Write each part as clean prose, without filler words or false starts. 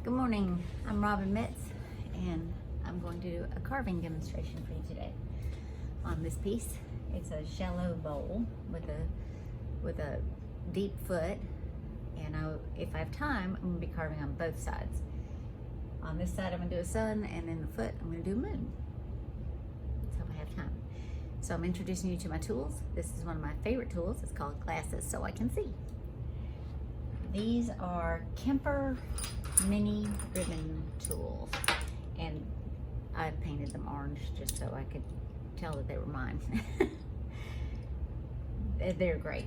Good morning, I'm Robin Metz, and I'm going to do a carving demonstration for you today on this piece. It's a shallow bowl with a deep foot, and if I have time, I'm going to be carving on both sides. On this side I'm going to do a sun, and in the foot I'm going to do a moon. That's if I have time. So I'm introducing you to my tools. This is one of my favorite tools. It's called Glasses So I Can See. These are Kemper mini ribbon tools, and I painted them orange just so I could tell that they were mine. They're great.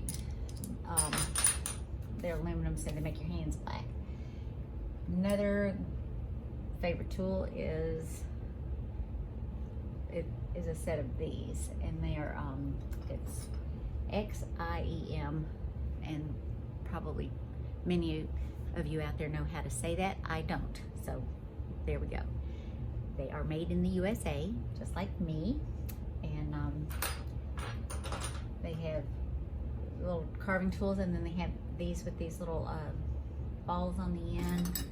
They're aluminum, so they make your hands black. Another favorite tool is a set of these, and they are it's XIEM, and probably many of you out there know how to say that. I don't, so there we go. They are made in the USA, just like me, and they have little carving tools, and then they have these with these little balls on the end.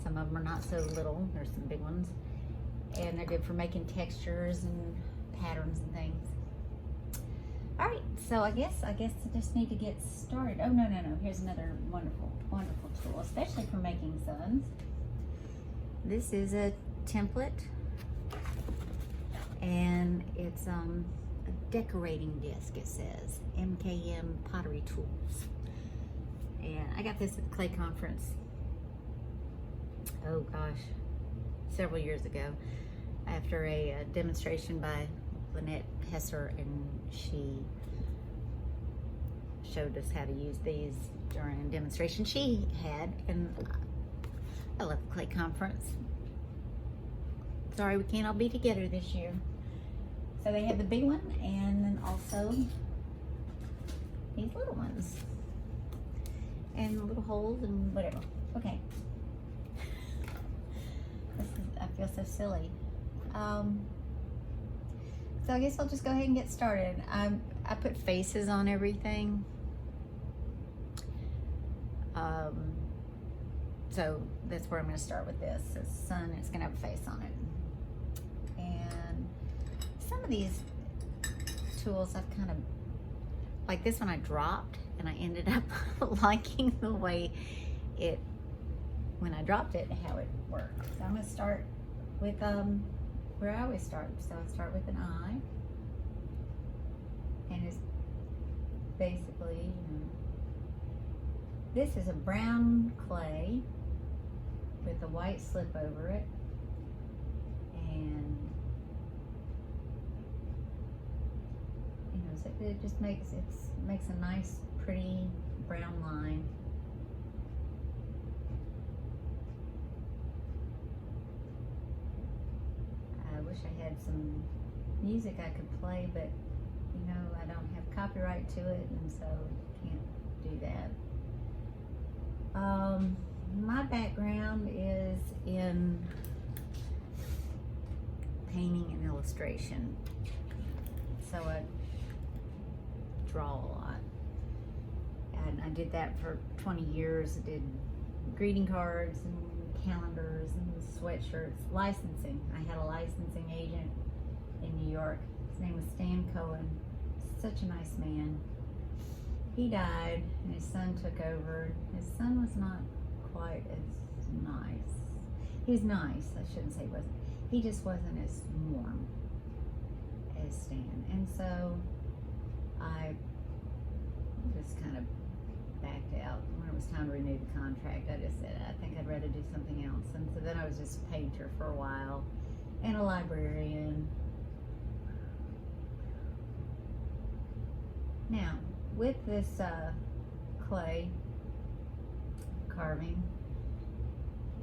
Some of them are not so little. There's some big ones, and they're good for making textures and patterns and things. All right, so I guess I just need to get started. Oh, no. Here's another wonderful tool, especially for making suns. This is a template, and it's a decorating disc. It says MKM Pottery Tools. And I got this at the clay conference, oh gosh, several years ago, after a demonstration by Lynette Hesser, and she showed us how to use these during a demonstration she had, and I love the clay conference. Sorry we can't all be together this year. So they have the big one, and then also these little ones, and little holes and whatever. Okay. I feel so silly. So I guess I'll just go ahead and get started. I put faces on everything. So that's where I'm going to start with this. The sun is going to have a face on it. And some of these tools I've kind of, like this one I dropped, and I ended up liking the way when I dropped it, how it worked. So I'm going to start with where I always start. So I start with an eye, and it's basically, this is a brown clay with a white slip over it, and so it just makes a nice, pretty brown line. I wish I had some music I could play, but I don't have copyright to it, and so can't do that. My background is in painting and illustration, so I draw a lot, and I did that for 20 years. I did greeting cards and calendars and sweatshirts. Licensing. I had a licensing agent in New York. His name was Stan Cohen. Such a nice man. He died, and his son took over. His son was not quite as nice. He was nice. I shouldn't say he wasn't. He just wasn't as warm as Stan. And so I just kind of backed out. When it was time to renew the contract, I just said, I think I'd rather do something else. And so then I was just a painter for a while, and a librarian. Now, with this clay carving,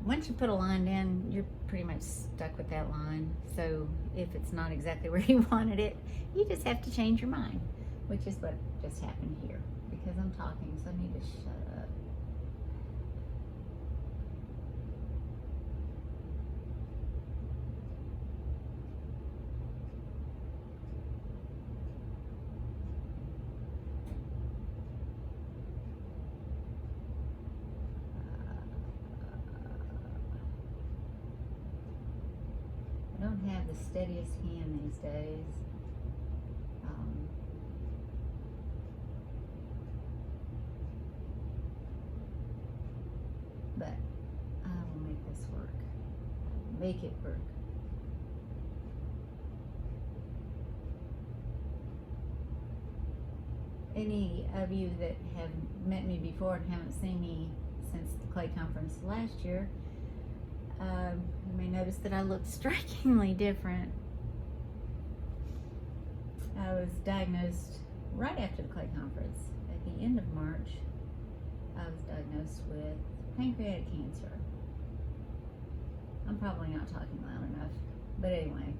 once you put a line in, you're pretty much stuck with that line. So if it's not exactly where you wanted it, you just have to change your mind, which is what just happened here, because I'm talking, so I need to shut up. don't have the steadiest hand these days. But I will make this work. Make it work. Any of you that have met me before and haven't seen me since the clay conference last year, you may notice that I look strikingly different. I was diagnosed right after the clay conference. At the end of March, I was diagnosed with pancreatic cancer. I'm probably not talking loud enough, but anyway,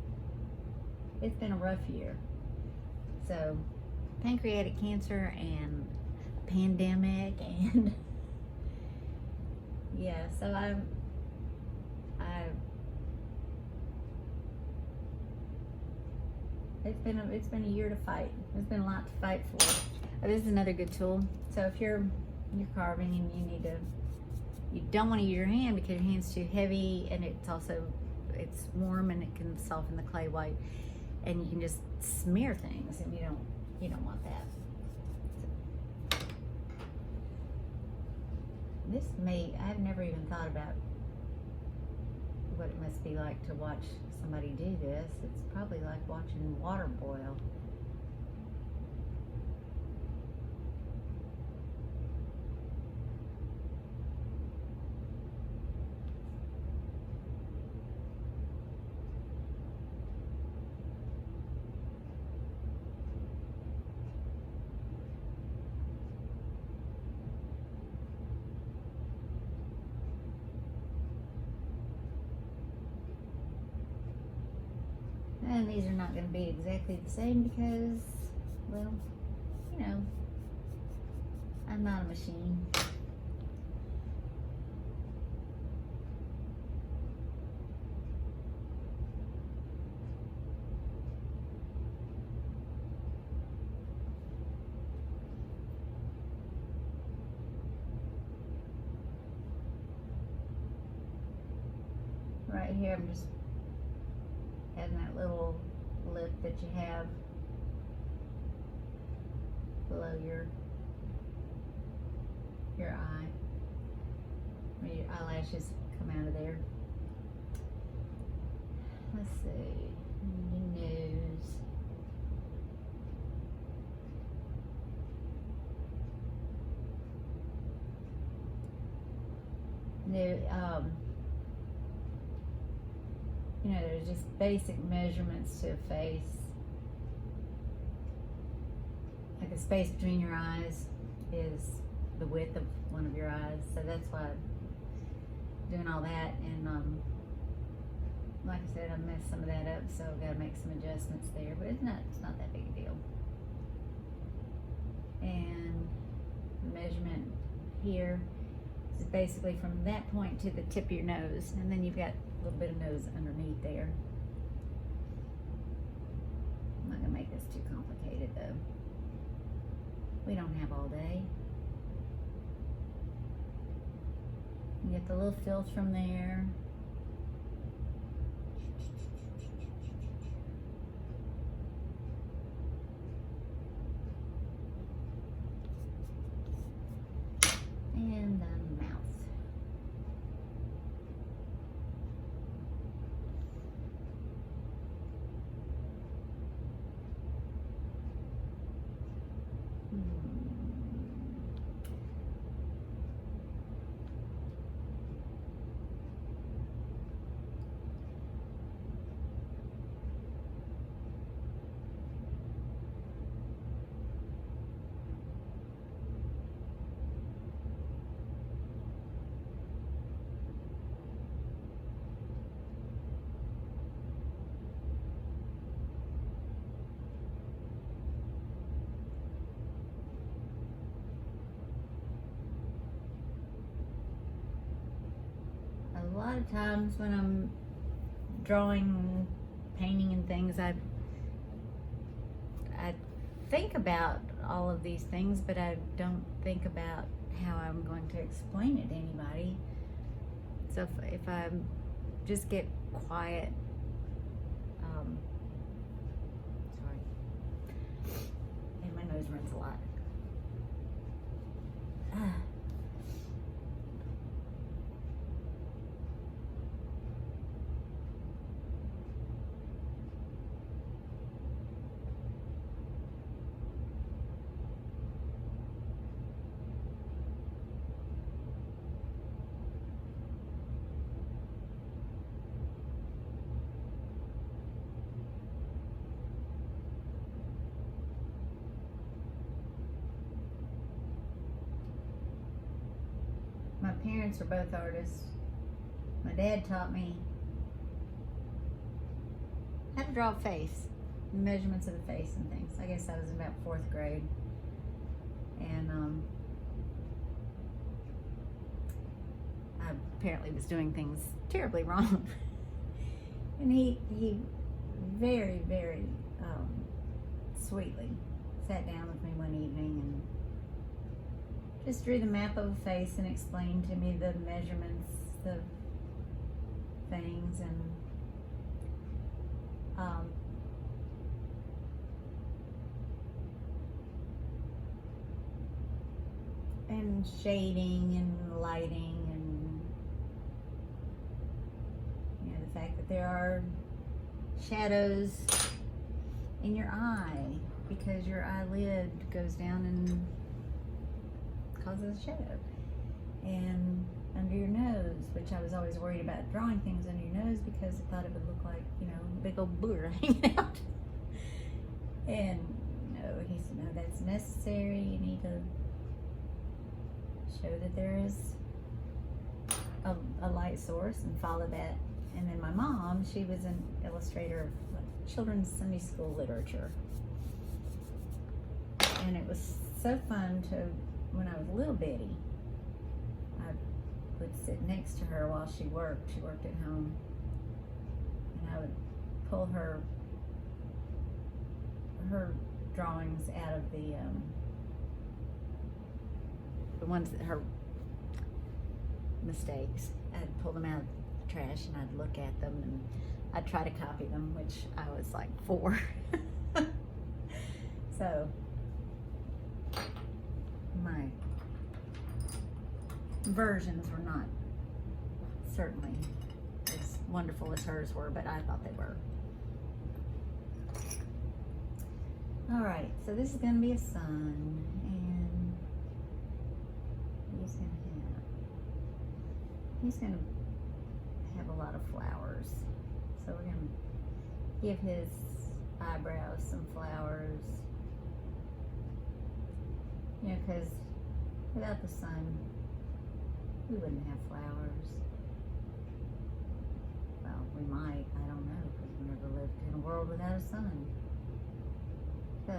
it's been a rough year. So, pancreatic cancer and pandemic and yeah, so it's been a year to fight. There's been a lot to fight for. This is another good tool. So if you're carving and you don't want to use your hand because your hand's too heavy, and it's warm and it can soften the clay white, and you can just smear things, and you don't want that. I've never even thought about what it must be like to watch somebody do this. It's probably like watching water boil. And these are not going to be exactly the same because, well, I'm not a machine. Right here, I'm just adding that little lip that you have below your eye, where your eyelashes come out of there. Let's see, your nose. There's just basic measurements to a face. Like the space between your eyes is the width of one of your eyes, so that's why I'm doing all that. And like I said, I messed some of that up, so I've got to make some adjustments there, but it's not that big a deal. And the measurement here is basically from that point to the tip of your nose, and then you've got a little bit of nose underneath there. I'm not gonna make this too complicated though. We don't have all day. You get the little fills from there. And the mouth. A lot of times when I'm drawing, painting and things, I think about all of these things, but I don't think about how I'm going to explain it to anybody. So if I just get quiet nose runs a lot. My parents are both artists. My dad taught me how to draw a face, measurements of the face and things. I guess I was in about 4th grade. And I apparently was doing things terribly wrong. And he very, very sweetly sat down with me one evening and just drew the map of a face and explained to me the measurements, the things, and shading and lighting, and you know, the fact that there are shadows in your eye because your eyelid goes down and causes a shadow, and under your nose, which I was always worried about drawing things under your nose because I thought it would look like, you know, a big old booger hanging out. And no, he said, no, that's necessary. You need to show that there is a light source and follow that. And then my mom, she was an illustrator of like, children's Sunday school literature, and it was so fun to, when I was little bitty, I would sit next to her while she worked. She worked at home. And I would pull her drawings out of the ones that her mistakes. I'd pull them out of the trash and I'd look at them and I'd try to copy them, which I was like 4. So my versions were not certainly as wonderful as hers were, but I thought they were. All right, so this is going to be a sun, and he's going to have a lot of flowers. So we're going to give his eyebrows some flowers. You know, because without the sun, we wouldn't have flowers. Well, we might, I don't know, because we never lived in a world without a sun. So,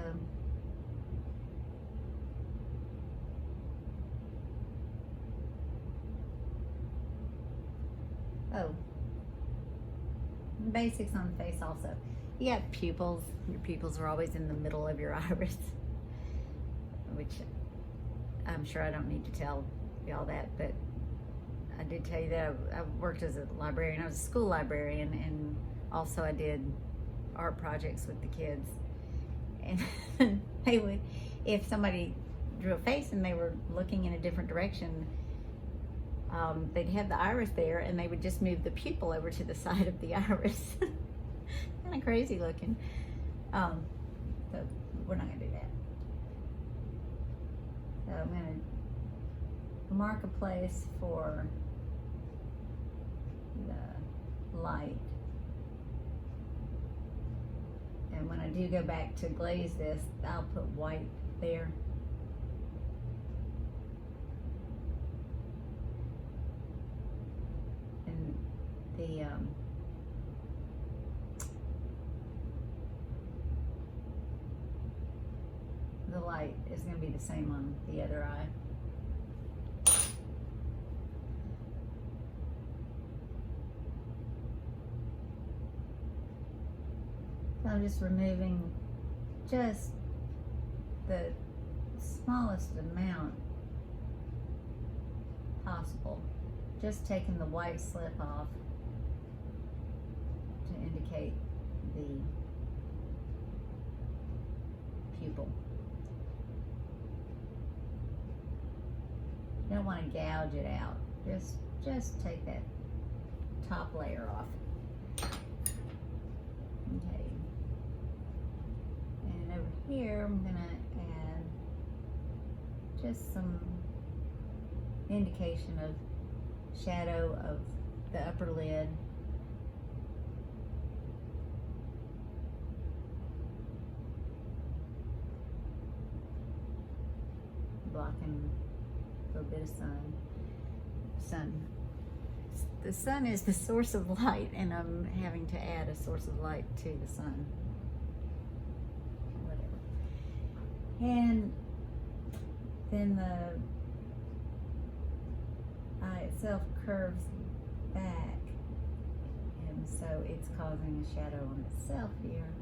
oh, basics on the face also. You got pupils. Your pupils are always in the middle of your iris, which I'm sure I don't need to tell y'all that, but I did tell you that I worked as a librarian. I was a school librarian, and also I did art projects with the kids. And they would, if somebody drew a face and they were looking in a different direction, they'd have the iris there and they would just move the pupil over to the side of the iris. Kind of crazy looking. So we're not going to do that. So I'm going to mark a place for the light. And when I do go back to glaze this, I'll put white there. And the light is going to be the same on the other eye. I'm just removing just the smallest amount possible. Just taking the white slip off to indicate the pupil. You don't want to gouge it out. Just take that top layer off. Okay. And over here, I'm gonna add just some indication of shadow of the upper lid. Blocking a little bit of sun. The sun is the source of light, and I'm having to add a source of light to the sun. Whatever. And then the eye itself curves back, and so it's causing a shadow on itself here.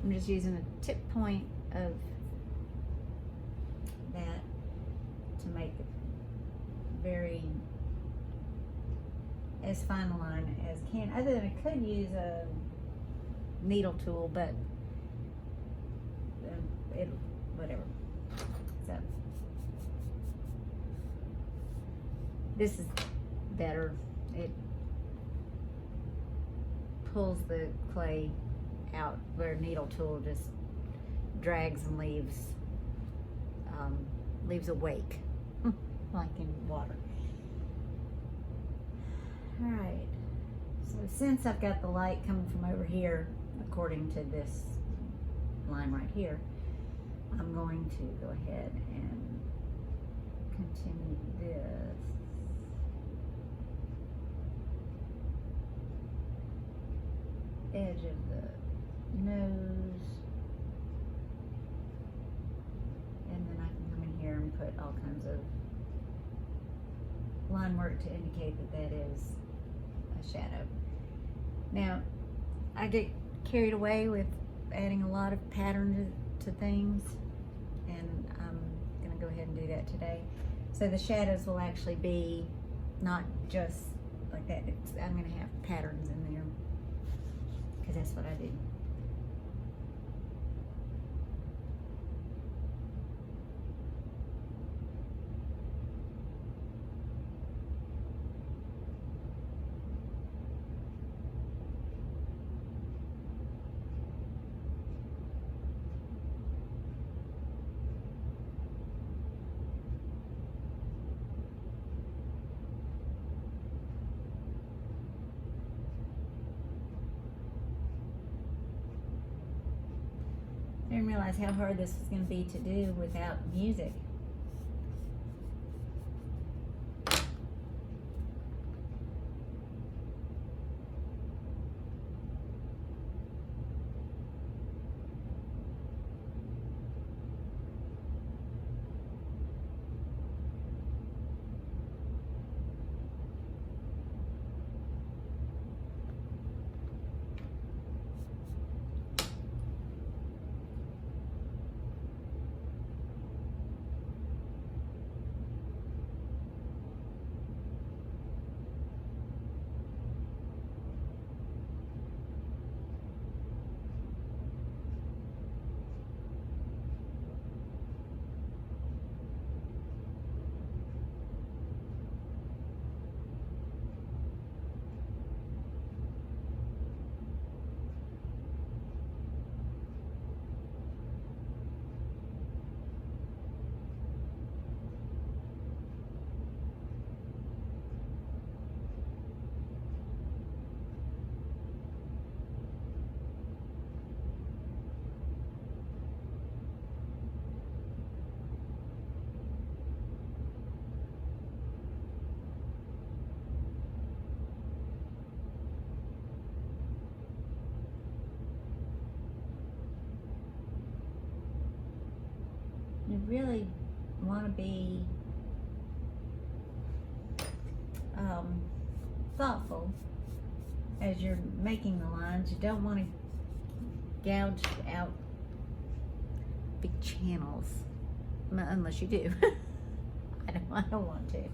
I'm just using a tip point of that to make it very as fine a line as can. Other than I could use a needle tool, but whatever. So this is better. It pulls the clay out where a needle tool just drags and leaves a wake like in water. All right, so since I've got the light coming from over here according to this line right here, I'm going to go ahead and continue this. Edge of the nose, and then I can come in here and put all kinds of line work to indicate that that is a shadow. Now, I get carried away with adding a lot of pattern to things, and I'm going to go ahead and do that today. So the shadows will actually be not just like that. I'm going to have patterns in there, because that's what I do. I didn't realize how hard this was going to be to do without music. You really want to be thoughtful as you're making the lines. You don't want to gouge out big channels, unless you do. I don't want to.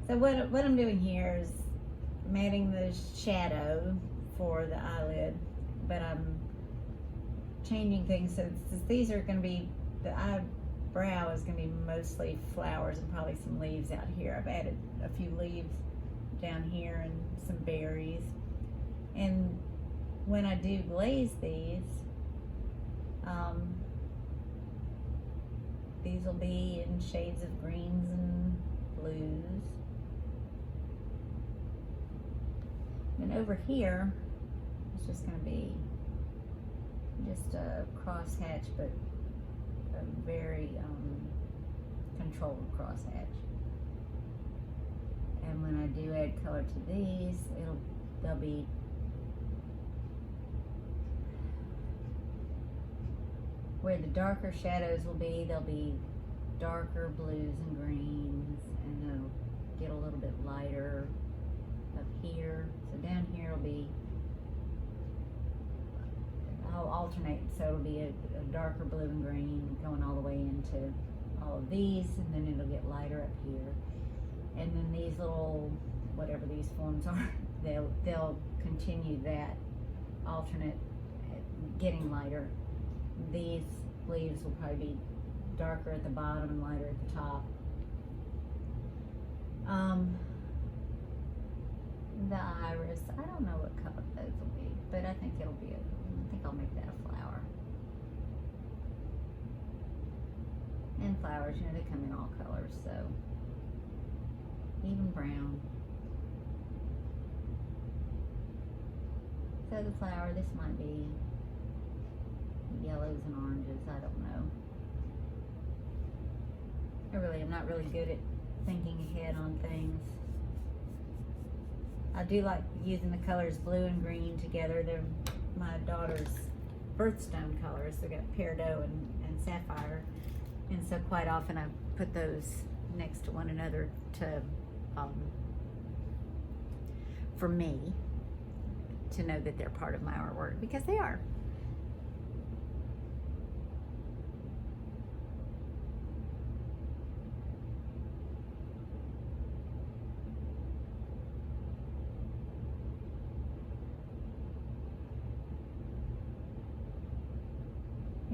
So what I'm doing here is I'm adding the shadow for the eyelid, but I'm changing things. So these are going to be, the eyebrow is going to be mostly flowers and probably some leaves out here. I've added a few leaves down here and some berries. And when I do glaze these will be in shades of greens and blues. And over here, it's just going to be just a crosshatch, but a very controlled crosshatch. And when I do add color to these, they'll be where the darker shadows will be, they'll be darker blues and greens, and they'll get a little bit lighter up here. So down here will be, I'll alternate, so it'll be a darker blue and green going all the way into all of these, and then it'll get lighter up here. And then these little, whatever these forms are, they'll continue that alternate getting lighter. These leaves will probably be darker at the bottom and lighter at the top. The iris, I don't know what color those will be, but I think it'll be I think I'll make that a flower. And flowers, you know, they come in all colors, so even brown. So the flower, this might be yellows and oranges, I don't know. I'm not really good at thinking ahead on things. I do like using the colors blue and green together. They're my daughter's birthstone colors. They got peridot and sapphire, and so quite often I put those next to one another to for me to know that they're part of my artwork, because they are.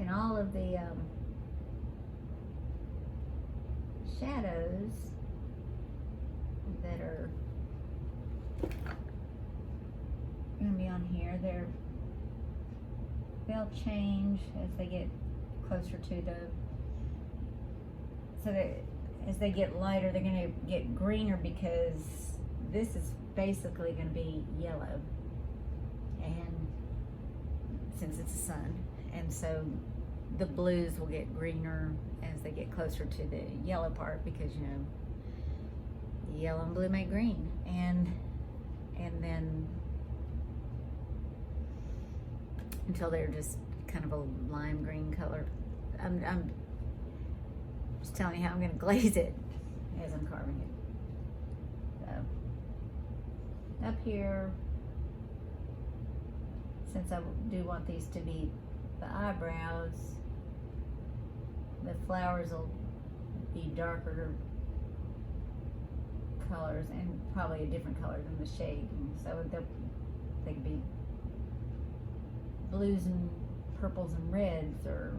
And all of the shadows that are going to be on here, they'll change as they get closer to so that as they get lighter, they're going to get greener, because this is basically going to be yellow, and since it's the sun, and so the blues will get greener as they get closer to the yellow part, because you know, yellow and blue make green, and then until they're just kind of a lime green color. I'm just telling you how I'm going to glaze it as I'm carving it. So up here, since I do want these to be the eyebrows, the flowers will be darker colors and probably a different color than the shading. So they could be blues and purples and reds, or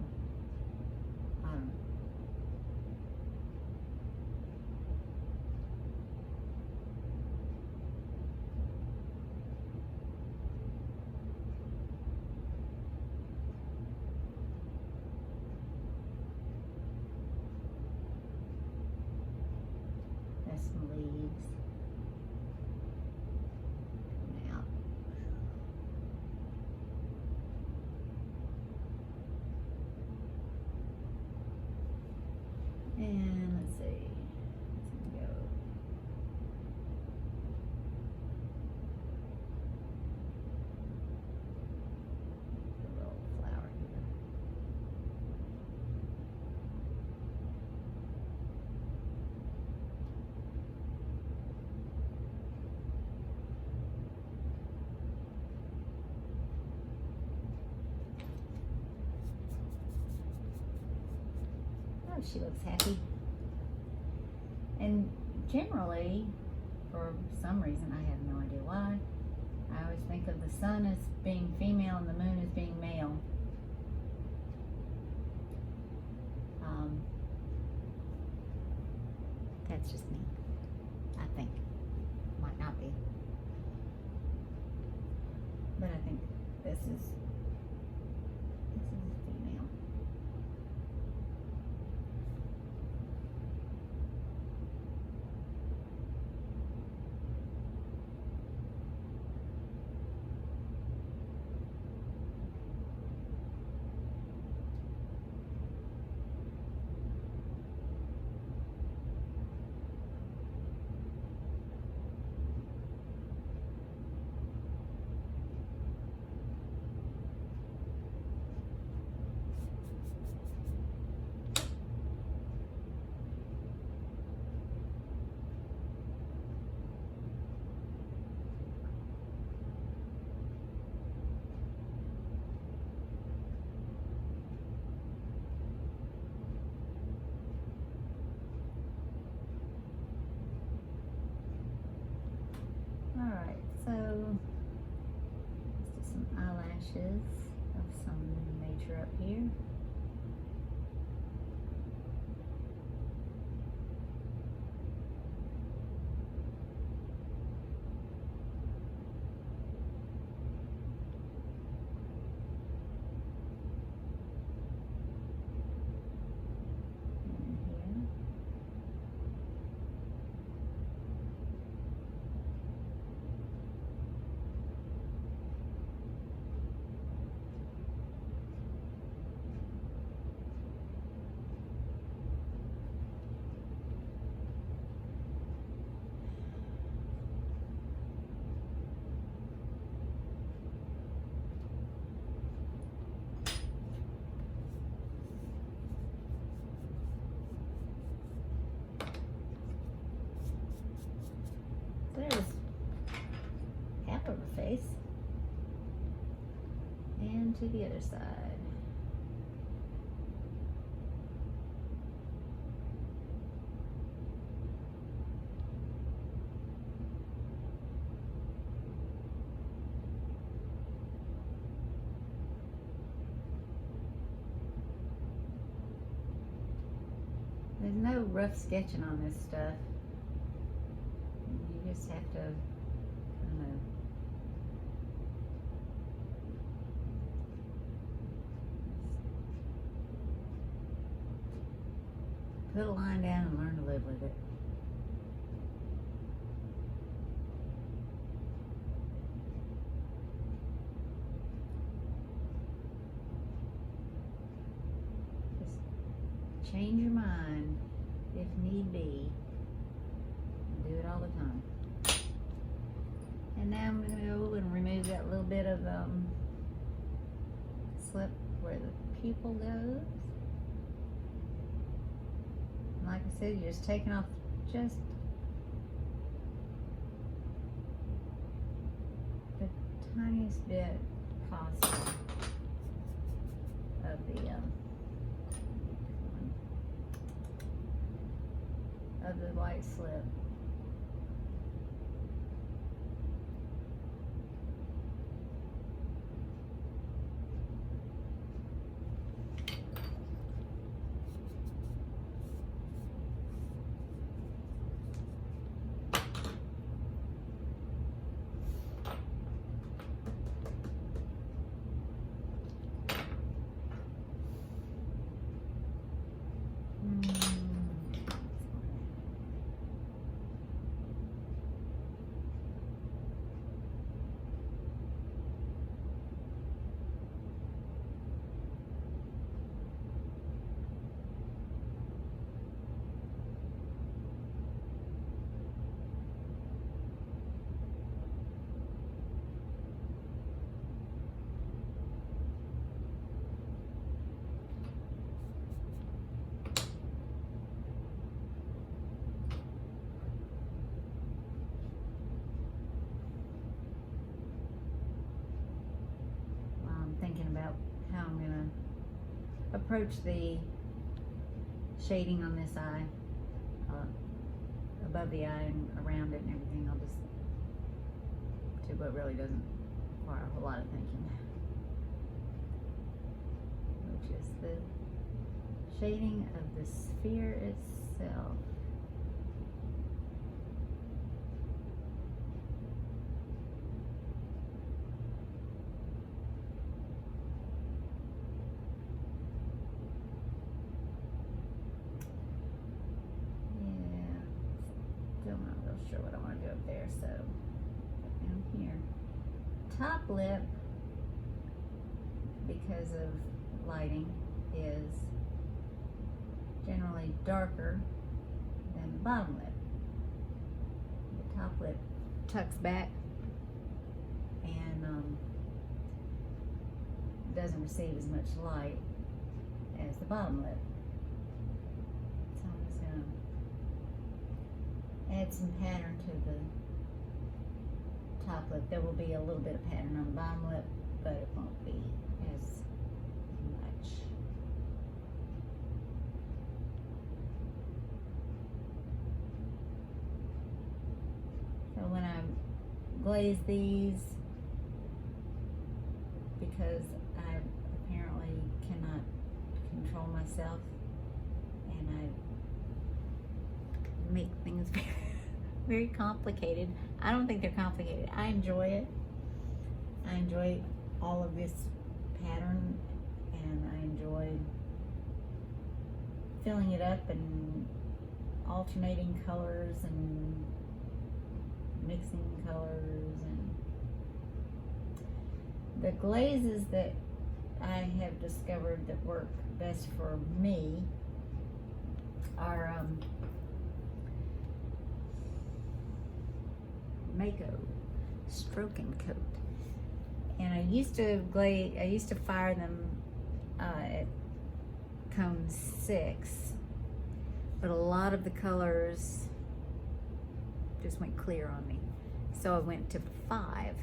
I don't know. There's some leaves coming out. And let's see, it's gonna go. The little flower here. Oh, she looks happy. And generally, for some reason, I have no idea why, I always think of the sun as being female and the moon as being male. That's just me. I think. Might not be. But I think this is female. Alright, so let's do some eyelashes of some nature up here. There's half of her face. And to the other side. There's no rough sketching on this stuff. You just have to, I don't know, put a line down and learn to live with it. Just change your mind if need be. Do it all the time. And now I'm going to go and remove that little bit of slip where the pupil goes. Like I said, you're just taking off just the tiniest bit possible of the white slip. Thinking about how I'm going to approach the shading on this eye, above the eye and around it and everything. I'll just do what really doesn't require a whole lot of thinking, which is the shading of the sphere itself. sure what I want to do up there, so down here. Top lip, because of lighting, is generally darker than the bottom lip. The top lip tucks back and doesn't receive as much light as the bottom lip. So I'm just going to add some pattern to the top lip. There will be a little bit of pattern on the bottom lip, but it won't be as much. So when I glaze these, because I apparently cannot control myself and I make things very, very complicated. I don't think they're complicated. I enjoy it. I enjoy all of this pattern, and I enjoy filling it up and alternating colors and mixing colors. And the glazes that I have discovered that work best for me are Mako Stroke and Coat. And I used to fire them at cone 6, but a lot of the colors just went clear on me. So I went to 5,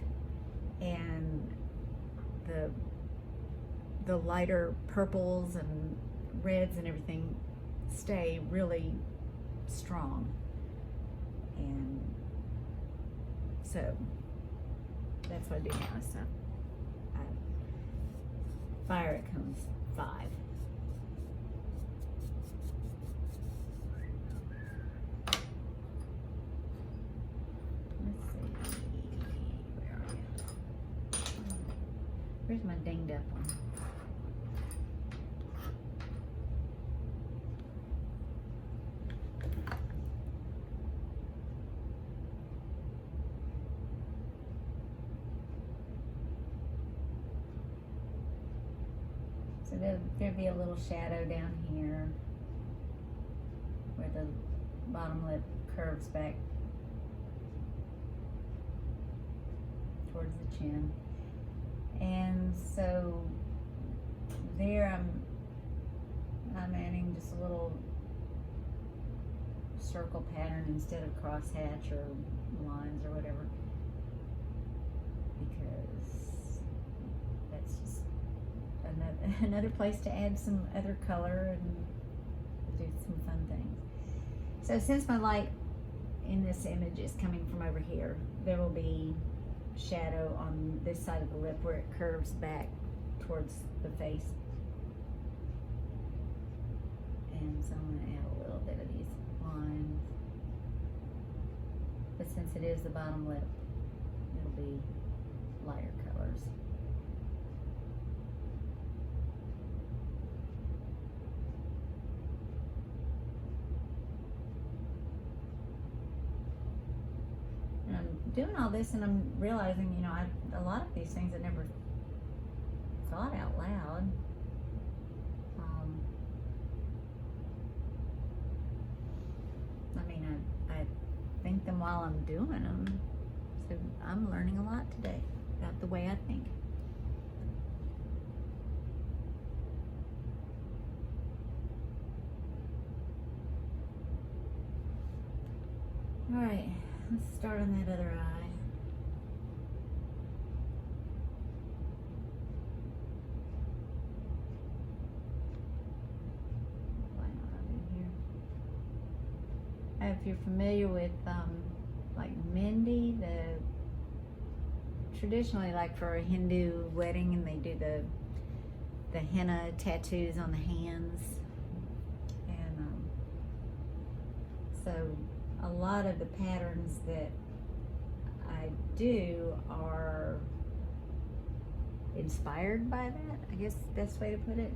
and the lighter purples and reds and everything stay really strong. And so that's what I do now. So I fire at cones 5. Let's see, where are you? Where's my dinged up one? So there'll be a little shadow down here where the bottom lip curves back towards the chin. And so there I'm adding just a little circle pattern instead of crosshatch or lines or whatever, because that's just another place to add some other color and do some fun things. So since my light in this image is coming from over here, there will be shadow on this side of the lip where it curves back towards the face. And so I'm going to add a little bit of these lines. But since it is the bottom lip, it'll be lighter colors. And I'm doing all this and I'm realizing, you know, a lot of these things I never thought out loud. I mean, I think them while I'm doing them. So I'm learning a lot today about the way I think. All right, let's start on that other eye. If you're familiar with like Mendi, traditionally like for a Hindu wedding, and they do the henna tattoos on the hands, and so a lot of the patterns that I do are inspired by that, I guess best way to put it.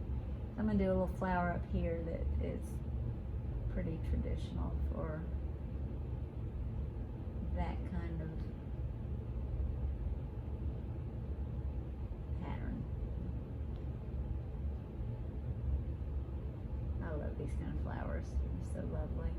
I'm gonna do a little flower up here that is pretty traditional for that kind of pattern. I love these kind of flowers. They're so lovely.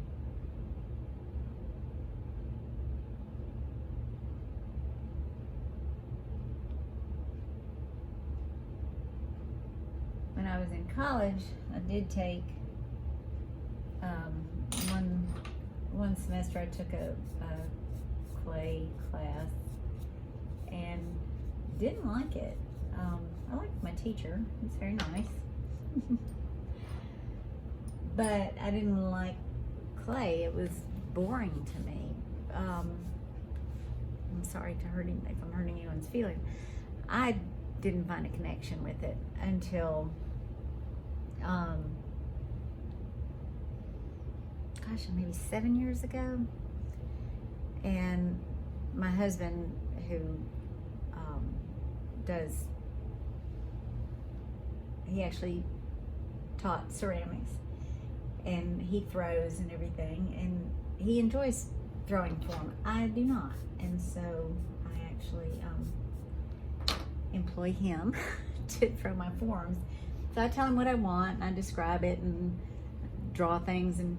When I was in college, I did take one semester. I took a clay class and didn't like it. I liked my teacher; he's very nice, but I didn't like clay. It was boring to me. I'm sorry if I'm hurting anyone's feelings. I didn't find a connection with it until gosh, maybe 7 years ago. And my husband, who he actually taught ceramics, and he throws and everything, and he enjoys throwing form. I do not, and so I actually employ him to throw my forms. So I tell him what I want, and I describe it and draw things, and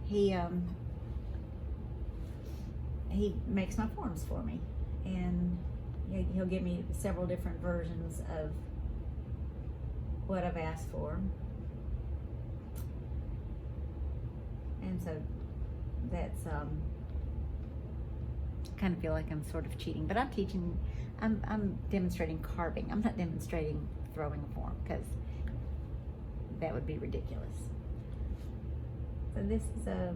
he makes my forms for me, and he'll give me several different versions of what I've asked for. And so that's kind of feel like I'm sort of cheating, but I'm demonstrating carving. I'm not demonstrating throwing a form, because that would be ridiculous. So this is a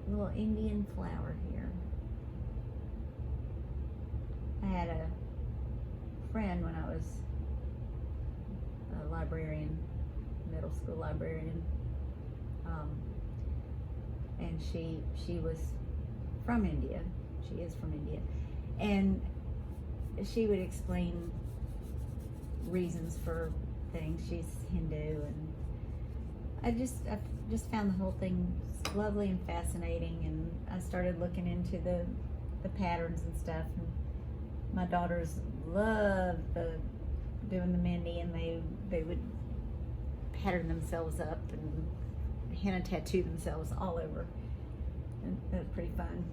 little Indian flower here. I had a friend when I was a librarian, middle school librarian, and she was from India. She is from India, and she would explain reasons for things. She's Hindu, and I just found the whole thing lovely and fascinating, and I started looking into the patterns and stuff. And my daughters loved doing the mending, and they would pattern themselves up and henna tattoo themselves all over, and it was pretty fun.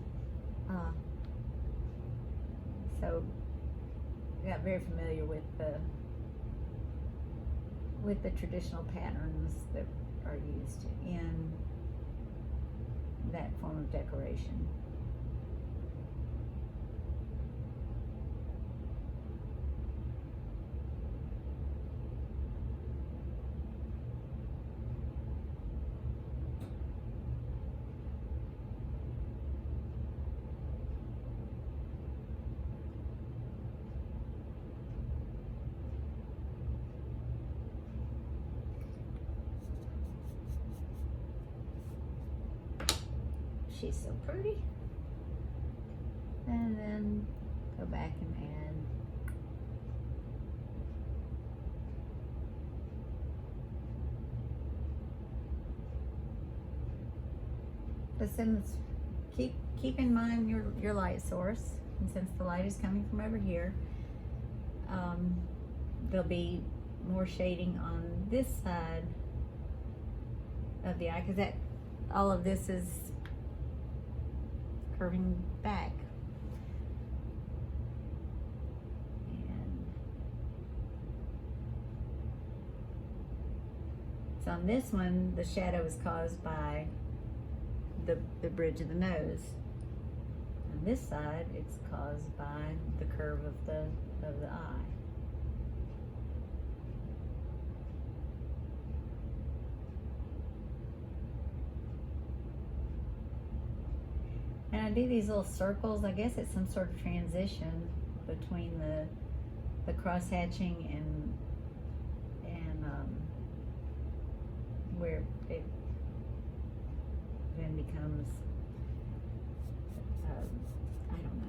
So I got very familiar with the traditional patterns that are used in that form of decoration. She's so pretty. And then go back and add keep in mind your light source, and since the light is coming from over here, there'll be more shading on this side of the eye, because that all of this is curving back. And so on this one, the shadow is caused by the bridge of the nose. On this side, it's caused by the curve of the eye. And I do these little circles. I guess it's some sort of transition between the cross hatching and where it then becomes I don't know.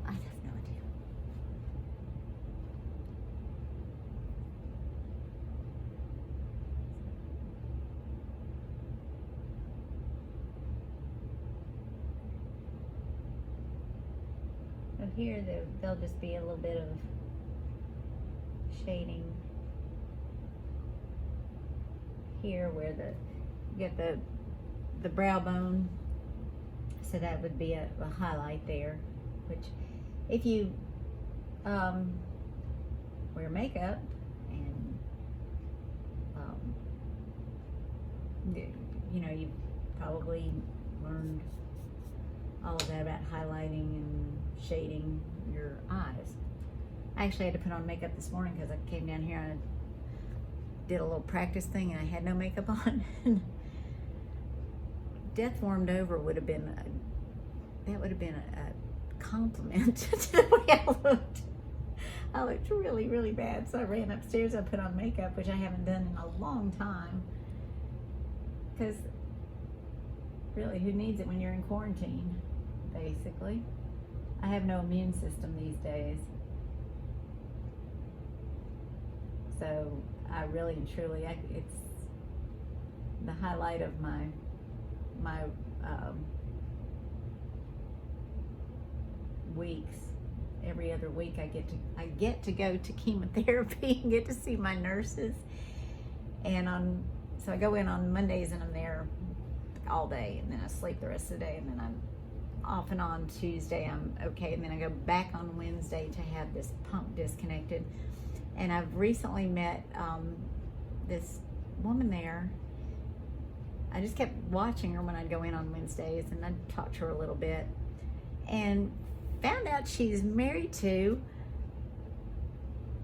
I have no idea. So here there'll just be a little bit of shading here where you get the brow bone. So that would be a highlight there, which if you wear makeup and you know, you've probably learned all of that about highlighting and shading your eyes. I actually had to put on makeup this morning because I came down here and I did a little practice thing and I had no makeup on. Death Warmed Over would have been a compliment to the way I looked. I looked really, really bad, so I ran upstairs. I put on makeup, which I haven't done in a long time, because really, who needs it when you're in quarantine, basically? I have no immune system these days, so I really and truly, it's the highlight of my weeks. Every other week I get to go to chemotherapy and get to see my nurses, and so I go in on Mondays and I'm there all day, and then I sleep the rest of the day, and then I'm off and on Tuesday. I'm okay, and then I go back on Wednesday to have this pump disconnected. And I've recently met this woman there. I just kept watching her when I'd go in on Wednesdays, and I'd talk to her a little bit, and found out she's married to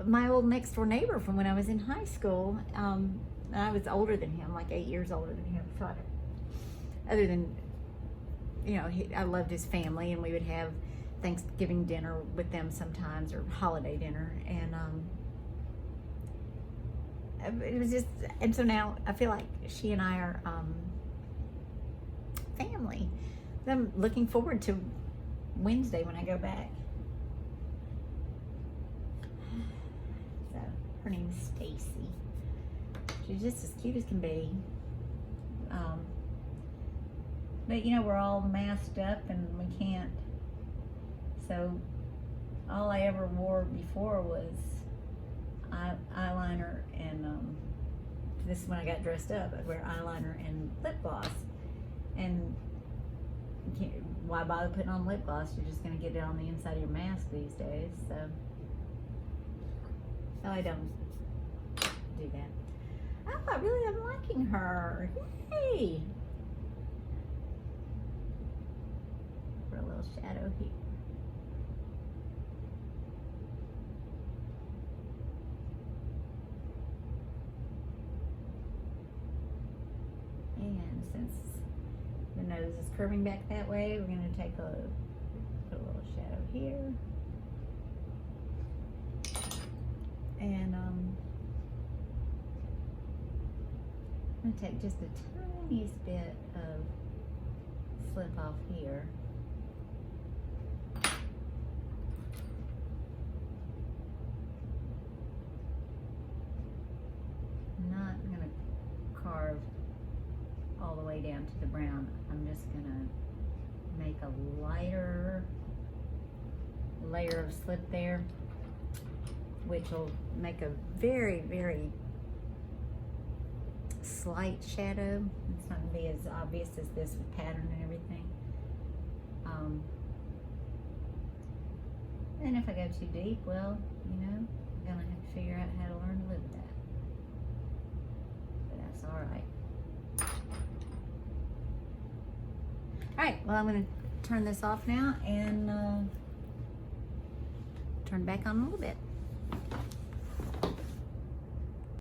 my old next door neighbor from when I was in high school. And I was older than him, like 8 years older than him. So other than, you know, I loved his family, and we would have Thanksgiving dinner with them sometimes, or holiday dinner, and it was just, and so now I feel like she and I are family. I'm looking forward to Wednesday when I go back. So her name's Stacy. She's just as cute as can be. But you know, we're all masked up and we can't. So all I ever wore before was eyeliner and this is when I got dressed up. I'd wear eyeliner and lip gloss. And why bother putting on lip gloss? You're just going to get it on the inside of your mask these days. So I don't do that. Oh, I really am liking her. Yay! For a little shadow here. And since the nose is curving back that way, we're going to take put a little shadow here. And I'm going to take just the tiniest bit of slip off here. I'm not going to carve all the way down to the brown. I'm just going to make a lighter layer of slip there, which will make a very, very slight shadow. It's not going to be as obvious as this with pattern and everything. And if I go too deep, well, you know, I'm going to have to figure out how to learn to live with that. But that's all right. All right, well, I'm going to turn this off now and turn back on a little bit.